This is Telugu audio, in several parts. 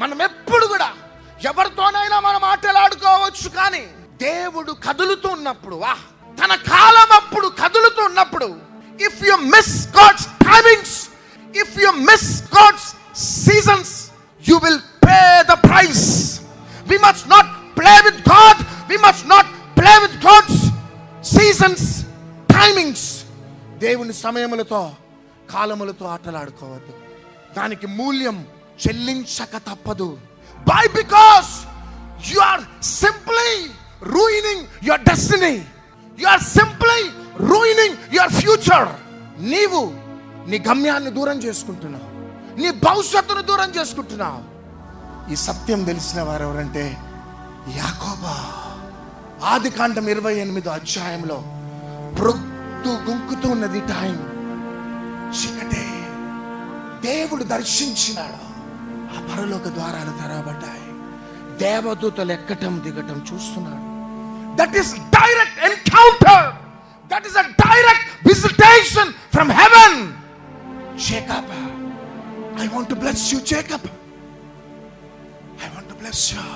మనం ఎప్పుడు కూడా ఎవరితోనైనా మనం మాట్లాడుకోవచ్చు, కానీ దేవుడు కదులుతూ ఉన్నప్పుడు, తన కాలం అప్పుడు కదులుతూ ఉన్నప్పుడు, if you miss God's timings, if you miss God's seasons, you will pay the price. We must not play with God, we must not play with God's seasons, timings. దేవుని సమయములతో, కాలములతో ఆటలాడుకోవద్దు. దానికి మూల్యం చెల్లించక తప్పదు. Why? Because you are simply ruining your destiny. You are simply ruining your future. నీవు నీ గమ్యాన్ని దూరం చేసుకుంటున్నావు, నీ భవిష్యత్తును దూరం చేసుకుంటున్నావు. ఈ సత్యం తెలిసిన వారు ఎవరంటే యాకోబు. ఆదికాండం 28వ అధ్యాయంలో ప్రొద్దు గుంకుతూ ఉన్నది టైం, చీకటే. దేవుడు దర్శించినాడు, ఆ పరలోక ద్వారాలు తెరవబడ్డాయి. దేవదూతలు ఎక్కటం దిగటం చూస్తున్నాడు. That is direct encounter, that is a direct visitation from heaven. Jacob, I want to bless you Jacob, I want to bless you.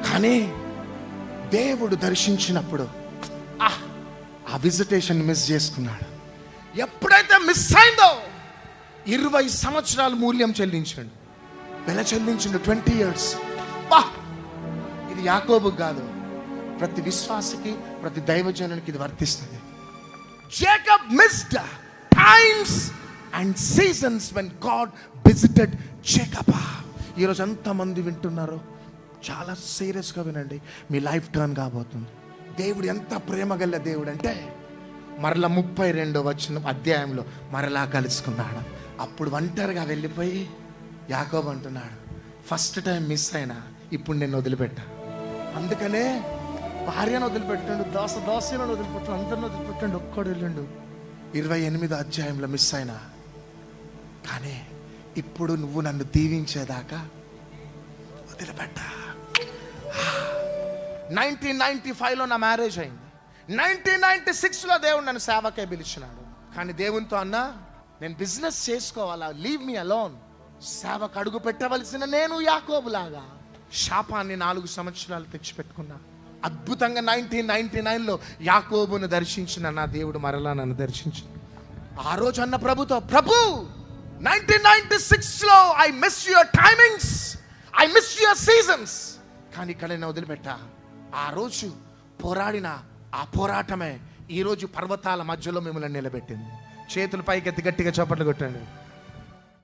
కానీ దేవుడు దర్శించినప్పుడు ఆ విజిటేషన్ మిస్ చేసుకున్నాడు. ఎప్పుడైతే మిస్ అయిందో 20 సంవత్సరాలు మూల్యం చెల్లించండు, వెల చెల్లించండు. 20 years. ఇది యాకోబు కాదు, ప్రతి విశ్వాసకి, ప్రతి దైవజనునికి ఇది వర్తిస్తుంది. Jacob missed times and seasons when God visited Jacob. ఈరోజు ఎంతమంది వింటున్నారో చాలా సీరియస్గా వినండి, మీ లైఫ్ టర్న్ కాబోతుంది. దేవుడు ఎంత ప్రేమ గల దేవుడు అంటే, మరలా 32వ అధ్యాయంలో మరలా కలుసుకున్నాడు. అప్పుడు ఒంటరిగా వెళ్ళిపోయి యాకోబు అంటున్నాడు, ఫస్ట్ టైం మిస్ అయినా, ఇప్పుడు నేను వదిలిపెట్టా. అందుకనే భార్యను వదిలిపెట్టాడు, దోసను వదిలిపెట్టాడు, అందరిని వదిలిపెట్టాడు, ఒక్కడు వెళ్ళండు. 28వ అధ్యాయంలో మిస్ అయినా, కానీ ఇప్పుడు నువ్వు నన్ను దీవించేదాకా వదిలిపెట్టా. 1995లో నా మ్యారేజ్ అయింది. 1996లో దేవుడు నన్ను సేవకే పిలిచినాడు. కానీ దేవునితో అన్నా, నేను బిజినెస్ చేసుకోవాలా, లీవ్ మీ అలోన్. సేవకు అడుగు పెట్టవలసిన నేను యాకోబులాగా శాపాన్ని 4 సంవత్సరాలు తెచ్చిపెట్టుకున్నా. అద్భుతంగా 1999లో యాకోబును దర్శించిన నా దేవుడు మరలా నన్ను దర్శించిన. ఆ రోజు అన్న ప్రభుతో, ప్రభు 1996లో I miss your timings, I miss your seasons, కానీ ఇక్కడ నేను వదిలిపెట్టా. ఆ రోజు పోరాడిన ఆ పోరాటమే ఈరోజు పర్వతాల మధ్యలో మిమ్మల్ని నిలబెట్టింది. చేతులు పైకెత్తి గట్టిగా చప్పట్లు కొట్టండి.